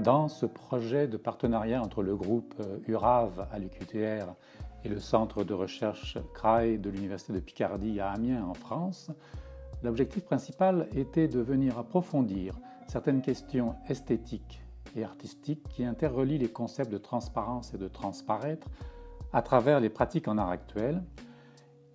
Dans ce projet de partenariat entre le groupe URAV à l'UQTR et le centre de recherche CRAE de l'Université de Picardie à Amiens en France, l'objectif principal était de venir approfondir certaines questions esthétiques et artistiques qui interrelient les concepts de transparence et de transparaître à travers les pratiques en art actuel.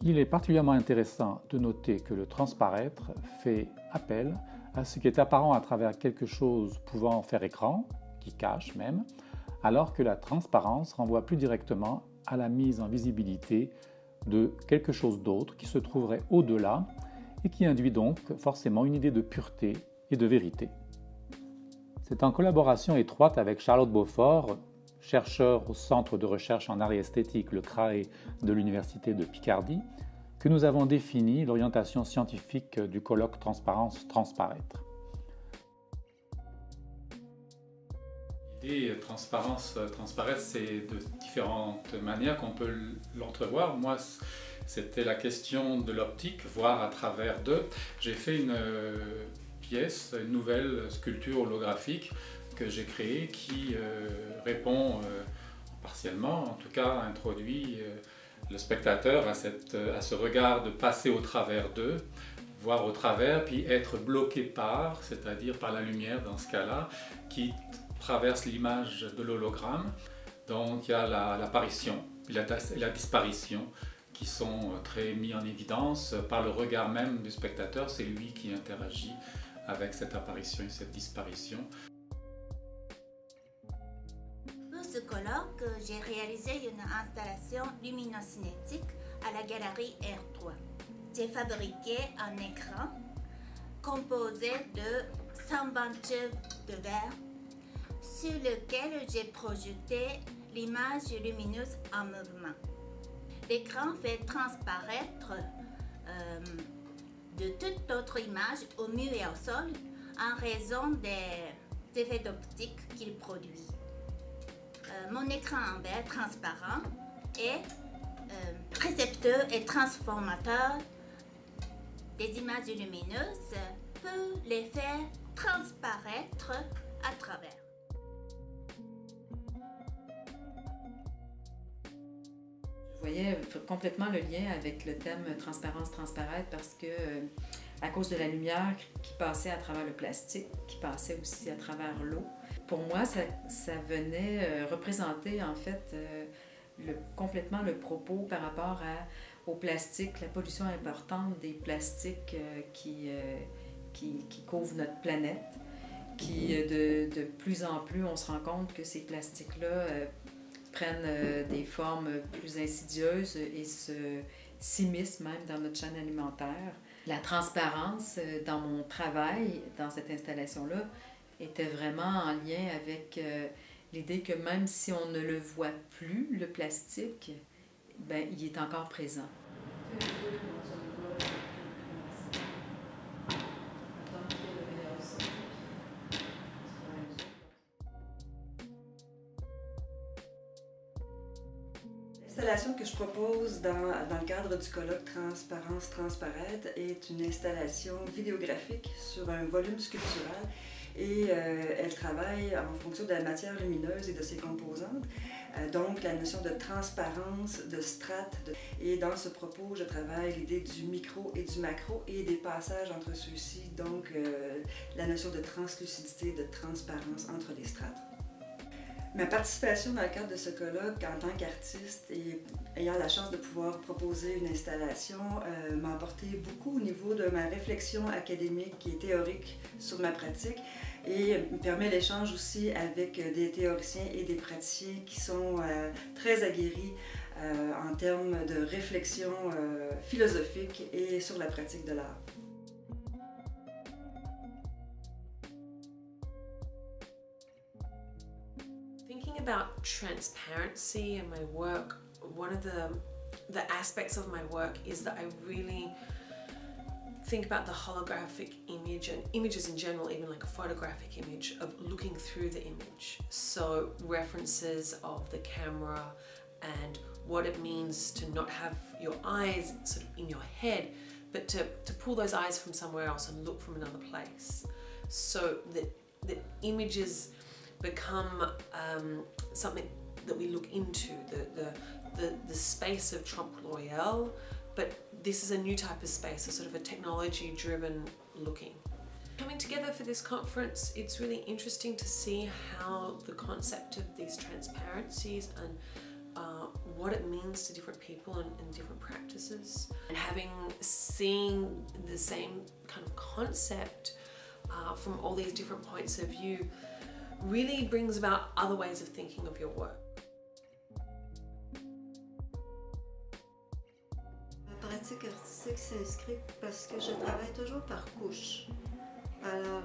Il est particulièrement intéressant de noter que le transparaître fait appel à ce qui est apparent à travers quelque chose pouvant faire écran, qui cache même, alors que la transparence renvoie plus directement à la mise en visibilité de quelque chose d'autre qui se trouverait au-delà et qui induit donc forcément une idée de pureté et de vérité. C'est en collaboration étroite avec Charlotte Beaufort, chercheur au Centre de recherche en art et esthétique, le CRAE de l'Université de Picardie, que nous avons défini l'orientation scientifique du colloque Transparence-Transparaître. L'idée transparence-transparaître, c'est de différentes manières qu'on peut l'entrevoir. Moi, c'était la question de l'optique, voir à travers d'eux. J'ai fait une pièce, une nouvelle sculpture holographique que j'ai créée qui répond partiellement, en tout cas introduit le spectateur à ce regard de passer au travers d'eux, voir au travers, puis être bloqué par, c'est-à-dire par la lumière dans ce cas-là, qui traverse l'image de l'hologramme. Donc il y a l'apparition et la disparition qui sont très mis en évidence par le regard même du spectateur. C'est lui qui interagit avec cette apparition et cette disparition. Pour ce colloque, j'ai réalisé une installation luminocinétique à la galerie R3. J'ai fabriqué un écran composé de 120 tubes de verre sur lequel j'ai projeté l'image lumineuse en mouvement. L'écran fait transparaître de toute autre image au mur et au sol en raison des effets d'optique qu'il produit. Mon écran en verre transparent est récepteur et transformateur des images lumineuses, peut les faire transparaître à travers. Je voyais complètement le lien avec le thème transparence-transparaître parce que à cause de la lumière qui passait à travers le plastique, qui passait aussi à travers l'eau, pour moi, ça venait représenter en fait complètement le propos par rapport au plastique, la pollution importante des plastiques qui couvrent notre planète, qui de plus en plus, on se rend compte que ces plastiques-là prennent des formes plus insidieuses et s'immiscent même dans notre chaîne alimentaire. La transparence dans mon travail, dans cette installation-là, était vraiment en lien avec l'idée que même si on ne le voit plus, le plastique, ben, il est encore présent. L'installation que je propose dans le cadre du colloque Transparence-Transparaître est une installation vidéographique sur un volume sculptural et elle travaille en fonction de la matière lumineuse et de ses composantes, donc la notion de transparence, de strates. Et dans ce propos, je travaille l'idée du micro et du macro et des passages entre ceux-ci, donc la notion de translucidité, de transparence entre les strates. Ma participation dans le cadre de ce colloque en tant qu'artiste et ayant la chance de pouvoir proposer une installation m'a apporté beaucoup au niveau de ma réflexion académique et théorique sur ma pratique et me permet l'échange aussi avec des théoriciens et des praticiens qui sont très aguerris en termes de réflexion philosophique et sur la pratique de l'art. Thinking about transparency in my work, one of the aspects of my work is that I really think about the holographic image and images in general, even like a photographic image, of looking through the image. So references of the camera and what it means to not have your eyes sort of in your head, but to pull those eyes from somewhere else and look from another place. So that images become something that we look into, the space of Trompe l'Oeil, but this is a new type of space, a sort of a technology-driven looking. Coming together for this conference, it's really interesting to see how the concept of these transparencies and what it means to different people and different practices, and seeing the same kind of concept from all these different points of view really brings about other ways of thinking of your work. Ma pratique artistique s'inscrit parce que je travaille toujours par couches. Alors,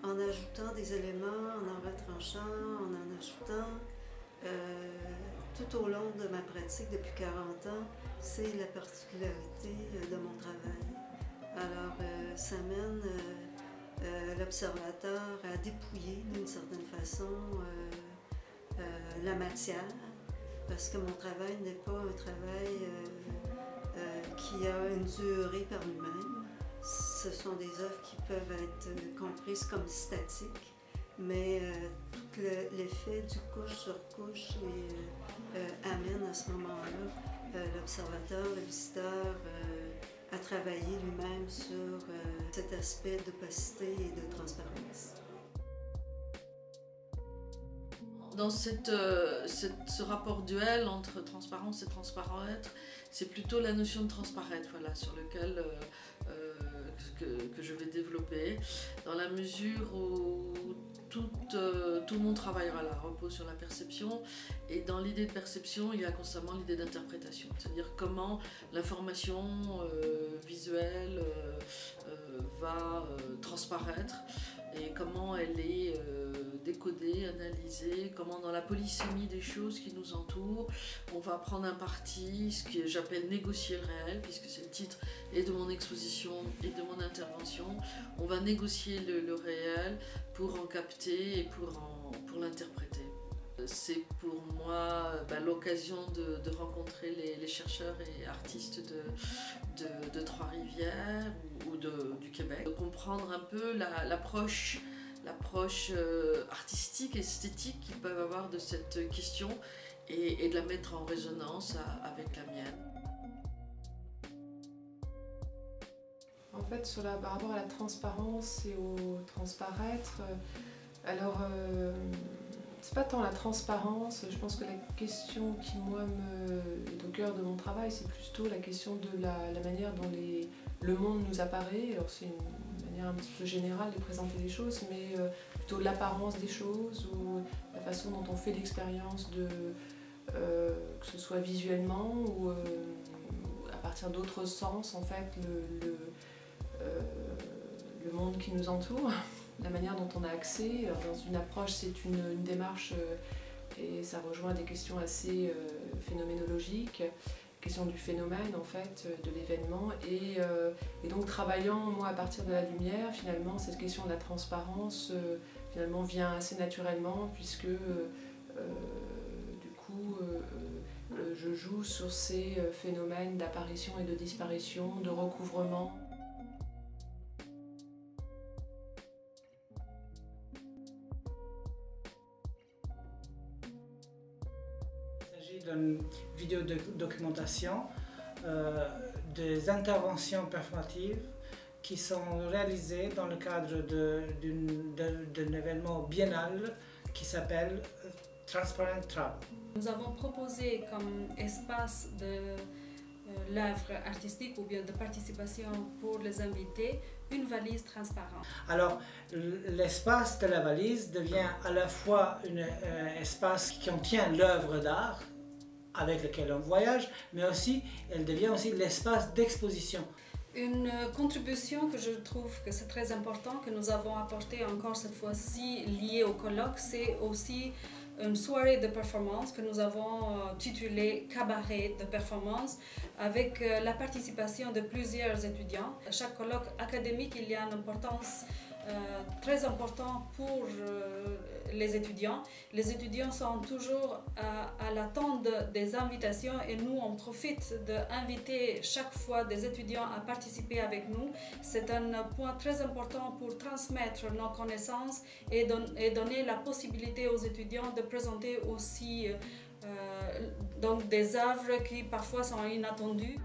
en ajoutant des éléments, en retranchant, en ajoutant, tout au long de ma pratique depuis 40 ans, c'est la particularité de mon travail. Alors, ça mène l'observateur à dépouiller d'une certaine façon la matière, parce que mon travail n'est pas un travail qui a une durée par lui-même. Ce sont des œuvres qui peuvent être comprises comme statiques, mais tout l'effet du couche sur couche amène à ce moment-là l'observateur, le visiteur, à travailler lui-même sur cet aspect d'opacité et de transparence. Dans ce rapport duel entre transparence et transparaître, c'est plutôt la notion de transparaître, voilà, sur lequel que je vais développer, dans la mesure où tout mon travail repose sur la perception, et dans l'idée de perception, il y a constamment l'idée d'interprétation, c'est-à-dire comment l'information visuelle va transparaître et comment elle est décodée, analysée, comment dans la polysémie des choses qui nous entourent, on va prendre un parti, ce que j'appelle négocier le réel, puisque c'est le titre et de mon exposition et de mon intervention. On va négocier le réel pour en capter et pour l'interpréter. C'est pour moi l'occasion de rencontrer les chercheurs et artistes de Trois-Rivières ou du Québec, de comprendre un peu l'approche artistique, esthétique qu'ils peuvent avoir de cette question et de la mettre en résonance avec la mienne. En fait, par rapport à la transparence et au transparaître, alors c'est pas tant la transparence, je pense que la question qui moi est au cœur de mon travail, c'est plutôt la question de la manière dont le monde nous apparaît. Alors c'est une manière un petit peu générale de présenter les choses, mais plutôt l'apparence des choses ou la façon dont on fait l'expérience que ce soit visuellement ou à partir d'autres sens, en fait, le monde qui nous entoure, la manière dont on a accès. Dans une approche, c'est une démarche et ça rejoint des questions assez phénoménologiques, question du phénomène en fait, de l'événement, et donc travaillant moi à partir de la lumière, finalement cette question de la transparence finalement vient assez naturellement, puisque du coup je joue sur ces phénomènes d'apparition et de disparition, de recouvrement. D'une vidéo de documentation des interventions performatives qui sont réalisées dans le cadre d'un événement biennal qui s'appelle Transparent Travel. Nous avons proposé comme espace de l'œuvre artistique ou bien de participation pour les invités une valise transparente. Alors l'espace de la valise devient à la fois un espace qui contient l'œuvre d'art avec lequel on voyage, mais aussi elle devient aussi l'espace d'exposition. Une contribution que je trouve que c'est très important que nous avons apportée encore cette fois-ci liée au colloque, c'est aussi une soirée de performance que nous avons titulée Cabaret de performance, avec la participation de plusieurs étudiants. À chaque colloque académique, il y a une importance très important pour les étudiants. Les étudiants sont toujours à l'attente des invitations et nous, on profite d'inviter chaque fois des étudiants à participer avec nous. C'est un point très important pour transmettre nos connaissances et donner la possibilité aux étudiants de présenter aussi donc des œuvres qui parfois sont inattendues.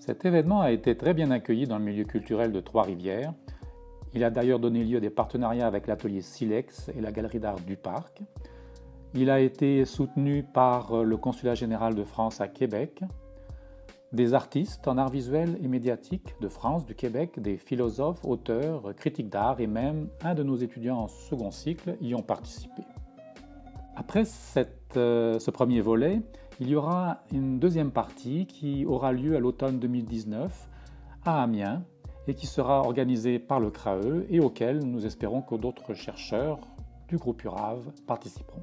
Cet événement a été très bien accueilli dans le milieu culturel de Trois-Rivières. Il a d'ailleurs donné lieu à des partenariats avec l'atelier Silex et la Galerie d'art du Parc. Il a été soutenu par le Consulat général de France à Québec, des artistes en art visuel et médiatique de France, du Québec, des philosophes, auteurs, critiques d'art et même un de nos étudiants en second cycle y ont participé. Après ce premier volet, il y aura une deuxième partie qui aura lieu à l'automne 2019 à Amiens et qui sera organisée par le CRAE et auquel nous espérons que d'autres chercheurs du groupe URAV participeront.